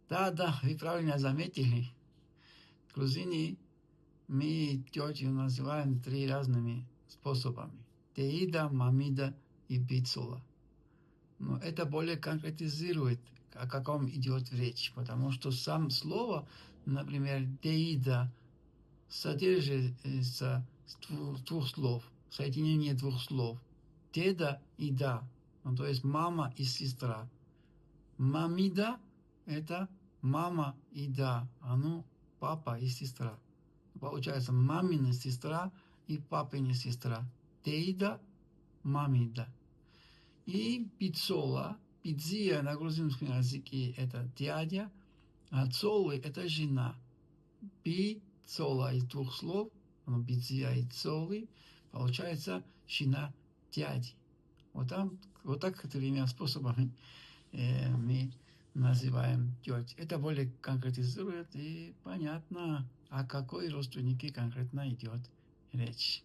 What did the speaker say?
Да, да, вы правильно заметили. В Грузии мы тетю называем три разными способами. Теида, мамида и бицола. Но это более конкретизирует, о каком идет речь, потому что сам слово, например, деида, содержится двух слов, соединение двух слов. Деда и да, ну, то есть мама и сестра. Мамида– это мама и да, а ну папа и сестра. Получается мамина сестра и папина сестра. Деида, мамида. И пиццола, пицция на грузинском языке это дядя, а цолы это жена. Пиццола из двух слов, пицция и цолы, получается жена дяди. Вот так тремя способами мы называем теть. Это более конкретизирует и понятно, о какой родственнике конкретно идет речь.